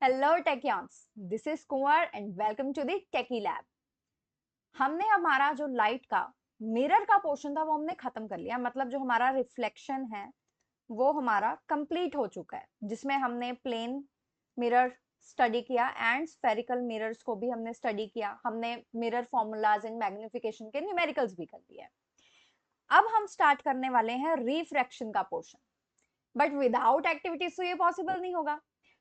Hello techians, this is Kunwar and welcome to the techie lab. हमने हमारा जो light का मिरर का पोर्शन था वो हमने खत्म कर लिया। मतलब जो हमारा रिफ्लेक्शन है वो हमारा कंप्लीट हो चुका है, जिसमें हमने प्लेन मिरर स्टडी किया एंड स्फेरिकल मिरर्स को भी हमने स्टडी किया। हमने मिरर फॉर्मूलाज एंड मैग्निफिकेशन के न्यूमेरिकल्स भी कर दिए। अब हम स्टार्ट करने वाले हैं रिफ्रैक्शन का पोर्शन, बट विदाउट एक्टिविटीज तो ये पॉसिबल नहीं होगा।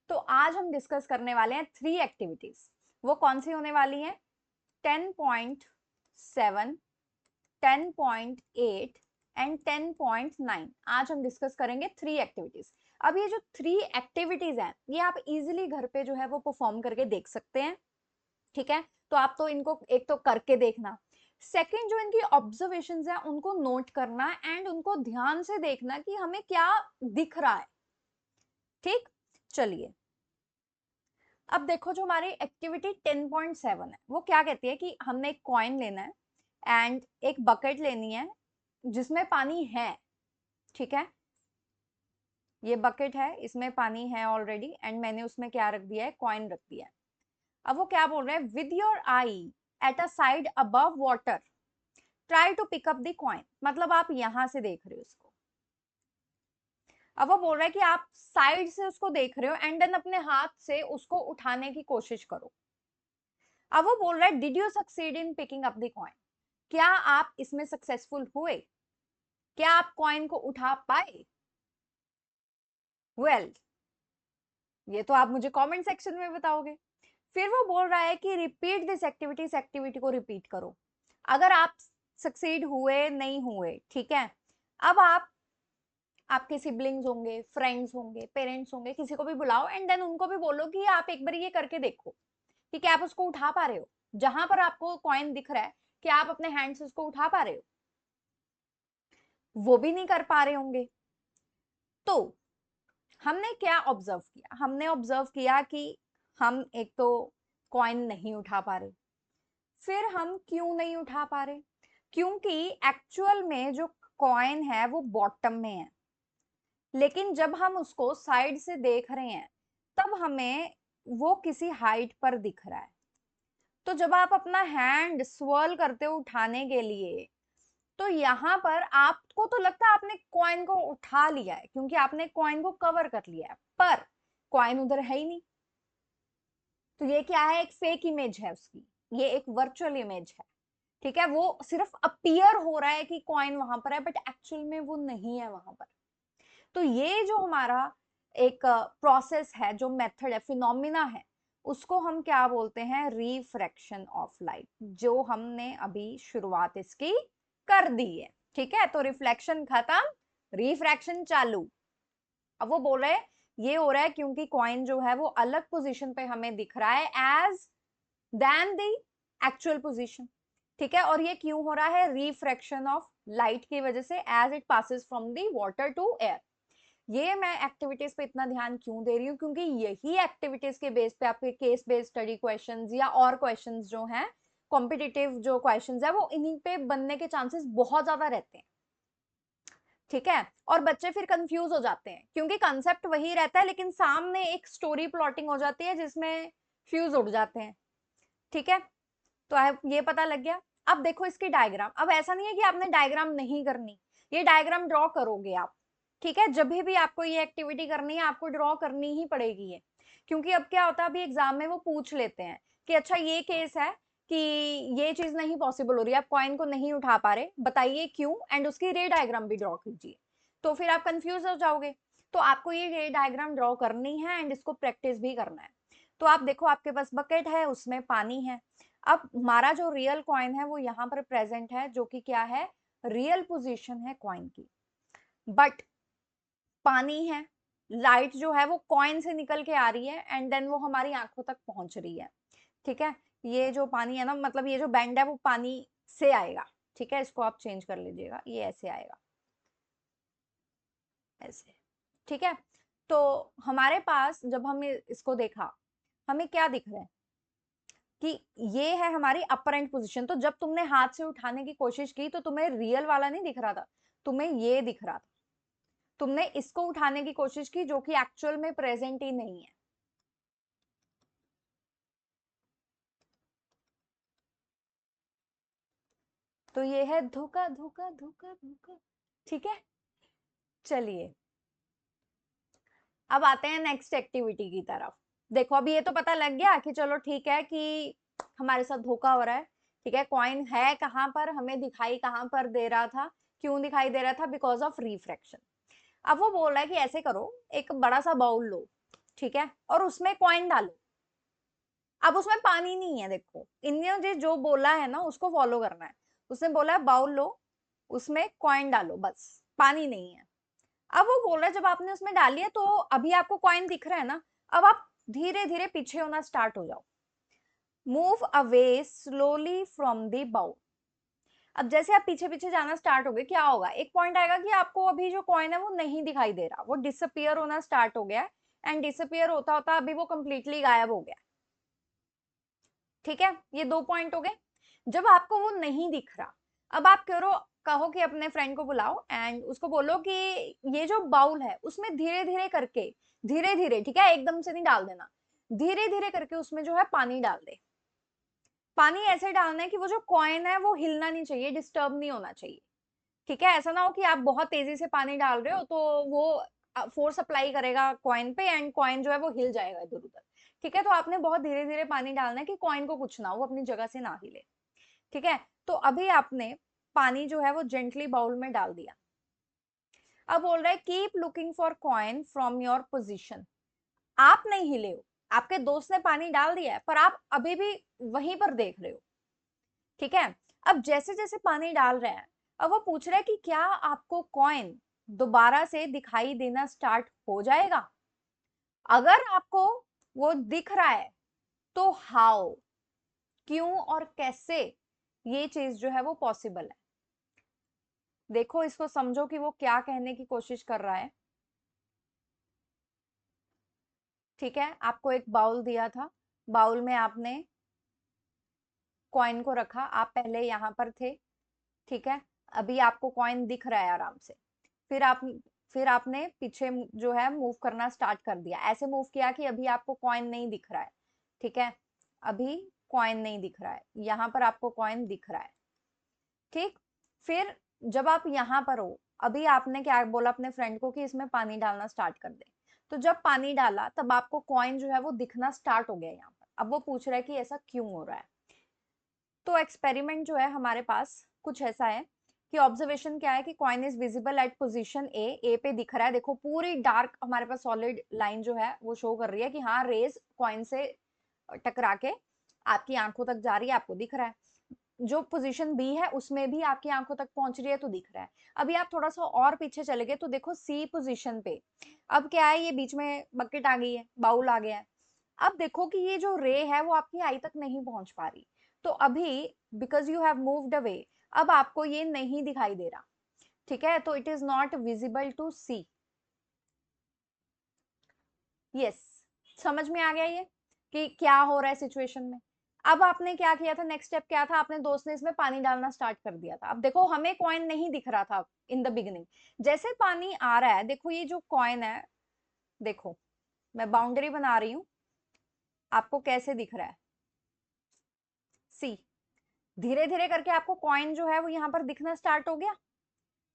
तो आज हम डिस्कस करने वाले हैं 3 एक्टिविटीज। वो कौन सी होने वाली हैं? 10.7, 10.8 एंड 10.9। आज हम डिस्कस करेंगे 3 एक्टिविटीज। अब ये जो 3 एक्टिविटीज हैं ये आप इजीली घर पे जो है वो परफॉर्म करके देख सकते हैं। ठीक है, तो आप तो इनको एक तो करके देखना, सेकंड जो इनकी ऑब्जर्वेशंस है उनको नोट करना एंड उनको ध्यान से देखना कि हमें क्या दिख रहा है। ठीक, चलिए अब देखो, जो हमारी एक्टिविटी 10.7 है वो क्या कहती है कि हमने एक कॉइन लेना है एंड एक बकेट लेनी है जिसमें पानी है। ठीक है, ये बकेट है, इसमें पानी है ऑलरेडी एंड मैंने उसमें क्या रख दिया है? कॉइन रख दिया है। अब वो क्या बोल रहे हैं? With your eye at a side above water try to pick up the coin. मतलब आप यहां से देख रहे हो उसको। अब वो बोल रहा है कि आप साइड से उसको देख रहे हो एंड देन अपने हाथ से उसको उठाने की कोशिश करो। अब वो बोल रहा है did you succeed in picking up the coin? क्या आप इसमें सक्सेसफुल हुए? क्या आप कॉइन को उठा पाए? वेल well, ये तो आप मुझे कमेंट सेक्शन में बताओगे। फिर वो बोल रहा है कि रिपीट दिस एक्टिविटी, इस एक्टिविटी को रिपीट करो। अगर आप सक्सीड हुए नहीं हुए, ठीक है, अब आप आपके सिबलिंग्स होंगे, फ्रेंड्स होंगे, पेरेंट्स होंगे, किसी को भी बुलाओ एंड देन उनको भी बोलो कि आप एक बार ये करके देखो कि क्या आप उसको उठा पा रहे हो। जहां पर आपको कॉइन दिख रहा है, क्या आप अपने हैंड से उसको उठा पा रहे हो? वो भी नहीं कर पा रहे होंगे। तो हमने क्या ऑब्जर्व किया? हमने ऑब्जर्व किया कि हम एक तो कॉइन नहीं उठा पा रहे। फिर हम क्यों नहीं उठा पा रहे? क्योंकि एक्चुअल में जो कॉइन है वो बॉटम में है, लेकिन जब हम उसको साइड से देख रहे हैं तब हमें वो किसी हाइट पर दिख रहा है। तो जब आप अपना हैंड स्वर्ल करते हो उठाने के लिए, तो यहाँ पर आपको तो लगता है आपने कॉइन को उठा लिया है क्योंकि आपने कॉइन को कवर कर लिया है, पर कॉइन उधर है ही नहीं। तो ये क्या है? एक फेक इमेज है उसकी, ये एक वर्चुअल इमेज है। ठीक है, वो सिर्फ अपीयर हो रहा है कि कॉइन वहां पर है, बट एक्चुअल में वो नहीं है वहां पर। तो ये जो हमारा एक प्रोसेस है, जो मेथड है, फिनोमिना है, उसको हम क्या बोलते हैं? रिफ्रैक्शन ऑफ लाइट, जो हमने अभी शुरुआत इसकी कर दी है। ठीक है, तो रिफ्लेक्शन खत्म, रिफ्रैक्शन चालू। अब वो बोल रहे हैं ये हो रहा है क्योंकि कॉइन जो है वो अलग पोजीशन पे हमें दिख रहा है as then the actual position. ठीक है, और ये क्यों हो रहा है? रिफ्रैक्शन ऑफ लाइट की वजह से, as it passes from the water to air. ये मैं एक्टिविटीज पे इतना ध्यान क्यों दे रही हूँ? क्योंकि यही एक्टिविटीज के बेस पे आपके केस बेस्ड स्टडी क्वेश्चंस या और क्वेश्चंस जो हैं, कॉम्पिटिटिव जो क्वेश्चंस है, वो इन्हीं पे बनने के चांसेस बहुत ज्यादा रहते हैं। ठीक है, और बच्चे फिर कंफ्यूज हो जाते हैं क्योंकि कंसेप्ट वही रहता है लेकिन सामने एक स्टोरी प्लॉटिंग हो जाती है जिसमें फ्यूज उड़ जाते हैं। ठीक है, तो ये पता लग गया। अब देखो इसकी डायग्राम। अब ऐसा नहीं है कि आपने डायग्राम नहीं करनी, ये डायग्राम ड्रॉ करोगे आप। ठीक है, जब भी आपको ये एक्टिविटी करनी है आपको ड्रॉ करनी ही पड़ेगी ये, क्योंकि अब क्या होता है, अभी एग्जाम में वो पूछ लेते हैं कि अच्छा ये केस है कि ये चीज नहीं पॉसिबल हो रही है, आप कॉइन को नहीं उठा पा रहे, बताइए क्यों, एंड उसकी रे डायग्राम भी ड्रॉ कीजिए। तो फिर आप कंफ्यूज हो जाओगे। तो आपको ये रे डायग्राम ड्रॉ करनी है एंड इसको प्रैक्टिस भी करना है। तो आप देखो, आपके पास बकेट है, उसमें पानी है। अब हमारा जो रियल कॉइन है वो यहाँ पर प्रेजेंट है, जो कि क्या है? रियल पोजीशन है कॉइन की। बट पानी है, लाइट जो है वो कॉइन से निकल के आ रही है एंड देन वो हमारी आंखों तक पहुंच रही है। ठीक है, ये जो पानी है ना, मतलब ये जो बैंड है वो पानी से आएगा। ठीक है, इसको आप चेंज कर लीजिएगा, ये ऐसे आएगा, ऐसे। ठीक है, तो हमारे पास जब हमने इसको देखा, हमें क्या दिख रहा है कि ये है हमारी अपर एंड पोजीशन। तो जब तुमने हाथ से उठाने की कोशिश की तो तुम्हें रियल वाला नहीं दिख रहा था, तुम्हें ये दिख रहा था। तुमने इसको उठाने की कोशिश की जो कि एक्चुअल में प्रेजेंट ही नहीं है। तो ये है धोखा धोखा धोखा धोखा। ठीक है, चलिए अब आते हैं नेक्स्ट एक्टिविटी की तरफ। देखो अभी ये तो पता लग गया कि चलो ठीक है कि हमारे साथ धोखा हो रहा है। ठीक है, कॉइन है कहाँ पर, हमें दिखाई कहाँ पर दे रहा था, क्यों दिखाई दे रहा था, बिकॉज ऑफ रिफ्रैक्शन। अब वो बोल रहा है कि ऐसे करो, एक बड़ा सा बाउल लो, ठीक है, और उसमें कॉइन डालो। अब उसमें पानी नहीं है, देखो इन्होंने जो बोला है ना उसको फॉलो करना है। उसने बोला है बाउल लो, उसमें कॉइन डालो, बस पानी नहीं है। अब वो बोल रहा है जब आपने उसमें डाली है तो अभी आपको कॉइन दिख रहा है ना, अब आप धीरे धीरे पीछे होना स्टार्ट हो जाओ। Move away slowly from the bowl. अब जैसे आप पीछे पीछे जाना स्टार्ट हो गए, क्या होगा, एक पॉइंट आएगा कि आपको अभी जो कॉइन है वो नहीं दिखाई दे रहा, वो डिसअपियर होना स्टार्ट हो गया। एंड डिसअपियर होता होता अभी वो कंप्लीटली गायब हो गया। ठीक है, ये 2 पॉइंट हो गए। जब आपको वो नहीं दिख रहा, अब आप कहो कि अपने फ्रेंड को बुलाओ एंड उसको बोलो कि ये जो बाउल है उसमें धीरे धीरे करके, धीरे धीरे, ठीक है, एकदम से नहीं डाल देना, धीरे धीरे करके उसमें जो है पानी डाल दे। पानी ऐसे डालना है कि वो जो कॉइन है वो हिलना नहीं चाहिए, डिस्टर्ब नहीं होना चाहिए। ठीक है, ऐसा ना हो कि आप बहुत तेजी से पानी डाल रहे हो तो वो फोर्स अप्लाई करेगा कॉइन पे एंड कॉइन जो है वो हिल जाएगा इधर उधर। ठीक है, तो आपने बहुत धीरे धीरे पानी डालना है कि कॉइन को कुछ ना हो, वो अपनी जगह से ना हिले। ठीक है, तो अभी आपने पानी जो है वो जेंटली बाउल में डाल दिया। अब बोल रहा है keep looking for coin from your position. आप नहीं हिले हो, आपके दोस्त ने पानी डाल दिया है, पर आप अभी भी वहीं पर देख रहे हो। ठीक है, अब जैसे जैसे पानी डाल रहे हैं, अब वो पूछ रहा है कि क्या आपको कॉइन दोबारा से दिखाई देना स्टार्ट हो जाएगा। अगर आपको वो दिख रहा है तो हाउ, क्यों और कैसे ये चीज जो है वो पॉसिबल है। देखो इसको समझो कि वो क्या कहने की कोशिश कर रहा है। ठीक है, आपको एक बाउल दिया था, बाउल में आपने कॉइन को रखा, आप पहले यहाँ पर थे। ठीक है, अभी आपको कॉइन दिख रहा है आराम से। फिर आपने पीछे जो है मूव करना स्टार्ट कर दिया, ऐसे मूव किया कि अभी आपको कॉइन नहीं दिख रहा है। ठीक है, अभी कॉइन नहीं दिख रहा है, यहाँ पर आपको कॉइन दिख रहा है। ठीक, फिर जब आप यहाँ पर हो, अभी आपने क्या बोला अपने फ्रेंड को कि इसमें पानी डालना स्टार्ट कर दे। तो जब पानी डाला तब आपको कॉइन जो है वो दिखना स्टार्ट हो गया यहाँ पर। अब वो पूछ रहा है कि ऐसा क्यों हो रहा है। तो एक्सपेरिमेंट जो है हमारे पास कुछ ऐसा है कि ऑब्जर्वेशन क्या है कि coin is visible at position A पे दिख रहा है। देखो पूरी डार्क हमारे पास सॉलिड लाइन जो है वो शो कर रही है कि हाँ रेज कॉइन से टकरा के आपकी आंखों तक जा रही है, आपको दिख रहा है। जो पोजीशन बी है उसमें भी आपकी आंखों तक पहुंच रही है तो दिख रहा है। अभी आप थोड़ा सा और पीछे चले गए तो देखो सी पोजीशन पे अब क्या है, ये बीच में बकेट आ गई है, बाउल आ गया है। अब देखो कि ये जो रे है वो आपकी आई तक नहीं पहुंच पा रही। तो अभी because you have moved away, अब आपको ये नहीं दिखाई दे रहा। ठीक है, तो it is not visible to see. Yes, समझ में आ गया ये कि क्या हो रहा है सिचुएशन में। अब आपने क्या किया था, नेक्स्ट स्टेप क्या था, आपने दोस्त ने इसमें पानी डालना स्टार्ट कर दिया था। अब देखो हमें कॉइन नहीं दिख रहा था इन द बिगिनिंग, जैसे पानी आ रहा है देखो ये जो कॉइन है, देखो मैं बाउंड्री बना रही हूं, आपको कैसे दिख रहा है, सी, धीरे धीरे करके आपको कॉइन जो है वो यहाँ पर दिखना स्टार्ट हो गया।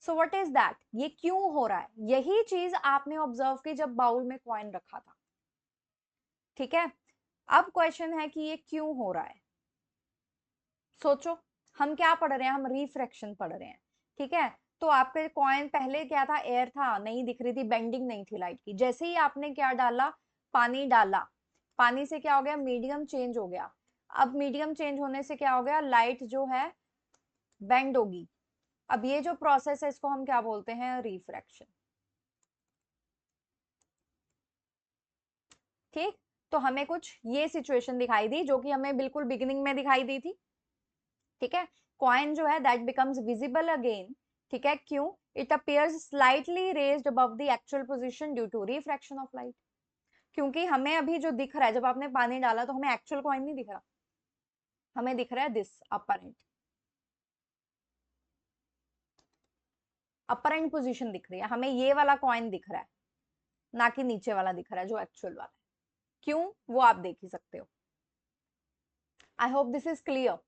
सो व्हाट इज दैट, ये क्यों हो रहा है, यही चीज आपने ऑब्जर्व की जब बाउल में कॉइन रखा था। ठीक है, अब क्वेश्चन है कि ये क्यों हो रहा है। सोचो, हम क्या पढ़ रहे हैं, हम रिफ्रैक्शन पढ़ रहे हैं। ठीक है, तो आपके कॉइन पहले क्या था, एयर था, नहीं दिख रही थी, बेंडिंग नहीं थी लाइट की। जैसे ही आपने क्या डाला, पानी डाला, पानी से क्या हो गया, मीडियम चेंज हो गया। अब मीडियम चेंज होने से क्या हो गया, लाइट जो है बेंड होगी। अब ये जो प्रोसेस है इसको हम क्या बोलते हैं, रिफ्रैक्शन। ठीक, तो हमें कुछ ये सिचुएशन दिखाई दी जो कि हमें बिल्कुल बिगिनिंग में दिखाई दी थी। ठीक है, कॉइन जो है दैट बिकम्स विजिबल अगेन। ठीक है, क्यों, it appears slightly raised above the actual position due to refraction of light. क्योंकि हमें अभी जो दिख रहा है, जब आपने पानी डाला तो हमें एक्चुअल कॉइन नहीं दिख रहा, हमें दिख रहा है दिस अपरेंट, अपरेंट पोजीशन दिख रही है हमें, ये वाला कॉइन दिख रहा है, ना कि नीचे वाला दिख रहा है जो एक्चुअल वाला है। क्यों, वो आप देख ही सकते हो। I hope this is clear.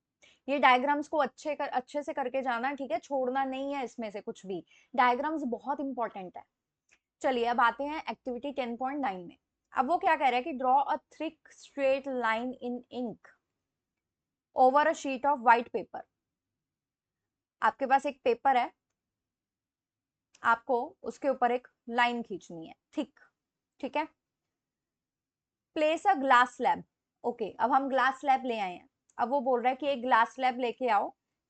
ये डायग्राम्स को अच्छे से करके जाना, ठीक है, छोड़ना नहीं है इसमें से कुछ भी। डायग्राम्स बहुत इंपॉर्टेंट है। चलिए अब आते हैं एक्टिविटी 10.9 में। अब वो क्या कह रहा है कि draw a thick straight line in ink over a sheet of white paper. आपके पास एक पेपर है, आपको उसके ऊपर एक लाइन खींचनी है थिक, ठीक है। Place a glass slab. Okay, अब हम ग्लास स्लैब ले आए हैं। अब वो बोल रहा है कि एक ग्लास स्लैब लेके आओ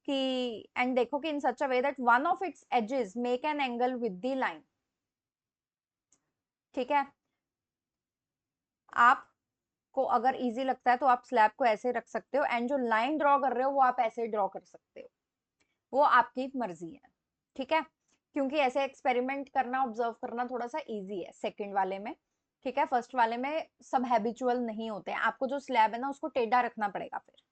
कि एंड देखो कि in such a way that one of its edges make an angle with the line, ठीक है। आपको अगर इजी लगता है तो आप स्लैब को ऐसे रख सकते हो एंड जो लाइन ड्रॉ कर रहे हो वो आप ऐसे ड्रॉ कर सकते हो, वो आपकी मर्जी है, ठीक है। क्योंकि ऐसे एक्सपेरिमेंट करना, ऑब्जर्व करना थोड़ा सा इजी है सेकंड वाले में, ठीक है। फर्स्ट वाले में सब हैबिचुअल नहीं होते हैं, आपको जो स्लैब है ना उसको टेढ़ा रखना पड़ेगा फिर,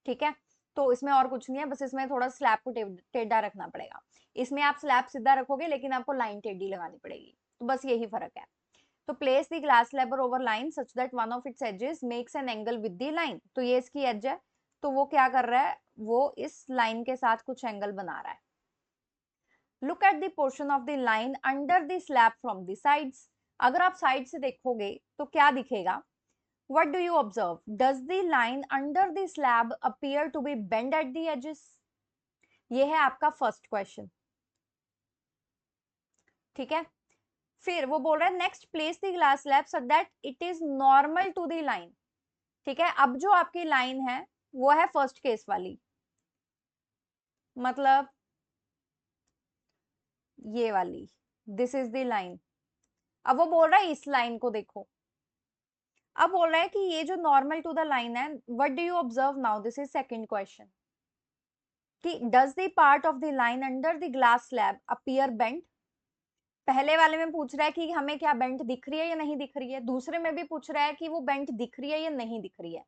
ठीक है। तो इसमें और कुछ नहीं है, बस इसमें थोड़ा स्लैब को टेढ़ा रखना पड़ेगा। इसमें आप स्लैब सीधा रखोगे लेकिन आपको लाइन टेढ़ी लगानी पड़ेगी, तो बस यही फर्क है। तो place the glass slab over line such that one of its edges makes an angle with the line. तो ये इसकी एज है, तो वो क्या कर रहा है, वो इस लाइन के साथ कुछ एंगल बना रहा है। Look at the portion of the line under the slab from the sides. अगर आप साइड से देखोगे तो क्या दिखेगा, what do you observe, does the line under the slab appear to be bend at the edges. ये है आपका फर्स्ट क्वेश्चन, ठीक है। फिर वो बोल रहा है next place the glass slab so that it is normal to the line, ठीक है। अब जो आपकी लाइन है वो है फर्स्ट केस वाली, मतलब ये वाली, दिस इज द लाइन। अब वो बोल रहा है इस लाइन को देखो। अब बोल रहा है कि ये जो नॉर्मल टू द लाइन है, what do you observe now, this is second question, कि does the part of the line under the glass slab appear bent. पहले वाले में पूछ रहा है कि हमें क्या बेंट दिख रही है या नहीं दिख रही है, दूसरे में भी पूछ रहा है कि वो बेंट दिख रही है या नहीं दिख रही है।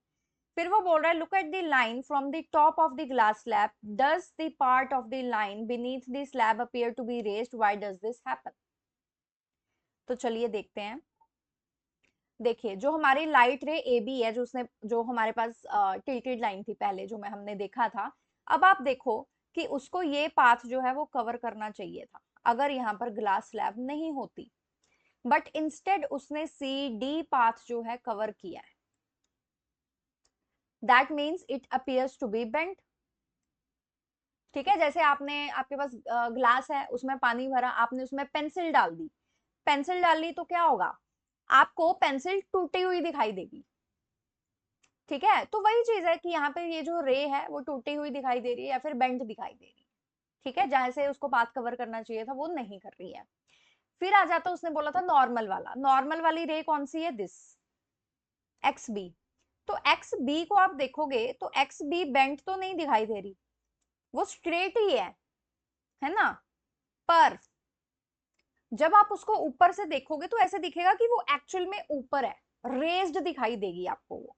फिर वो बोल रहा है look at the line from the top of the glass slab, does the part of the line beneath the slab appear to be raised, why does this happen. तो चलिए देखते हैं। देखिए जो हमारी लाइट रे ए बी है, जो हमारे पास टिल्टेड लाइन थी पहले, जो हमने देखा था। अब आप देखो कि उसको ये पाथ जो है वो कवर करना चाहिए था अगर यहाँ पर ग्लास स्लैब नहीं होती, बट इंस्टेड उसने सी डी पाथ जो है कवर किया है। That means it appears to be bent, ठीक है। जैसे आपके पास ग्लास है, उसमें पानी भरा, आपने उसमें पेंसिल डाल दी, पेंसिल डाल ली तो क्या होगा, आपको पेंसिल टूटी हुई दिखाई देगी, ठीक है। तो वही चीज है कि यहाँ पे ये जो रे है वो टूटी हुई दिखाई दे रही है या फिर बेंट दिखाई दे रही है, ठीक है। जहां से उसको पाथ कवर करना चाहिए था वो नहीं कर रही है। फिर आ जाता, उसने बोला था नॉर्मल वाला, नॉर्मल वाली रे कौन सी है, दिस एक्स बी। तो एक्स बी को आप देखोगे तो एक्स बी बेंट तो नहीं दिखाई दे रही, वो स्ट्रेट ही है ना। पर जब आप उसको ऊपर से देखोगे तो ऐसे दिखेगा कि वो एक्चुअल में ऊपर है, रेज्ड दिखाई देगी आपको, वो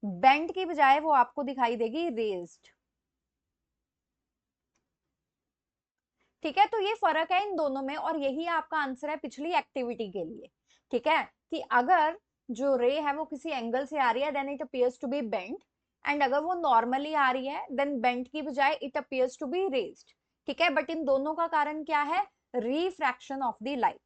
बेंट की बजाय वो आपको दिखाई देगी रेज्ड, ठीक है। तो ये फर्क है इन दोनों में और यही आपका आंसर है पिछली एक्टिविटी के लिए, ठीक है। कि अगर जो रे है वो किसी एंगल से आ रही है then it appears to be bent, and अगर वो नॉर्मली आ रही है देन बेंट की बजाय it appears to be raised, ठीक है। बट इन दोनों का कारण क्या है, रिफ्रैक्शन ऑफ द लाइट।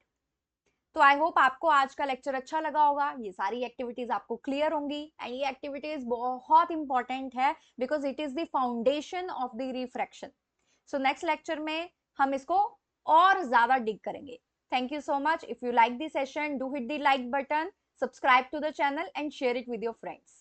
तो आई होप आपको आज का लेक्चर अच्छा लगा होगा, ये सारी एक्टिविटीज आपको क्लियर होंगी एंड ये एक्टिविटीज बहुत इंपॉर्टेंट है because it is the foundation of the refraction. So next lecture में हम इसको और ज्यादा डिग करेंगे। Thank you so much. If you like this session, do hit the like button, subscribe to the channel and share it with your friends.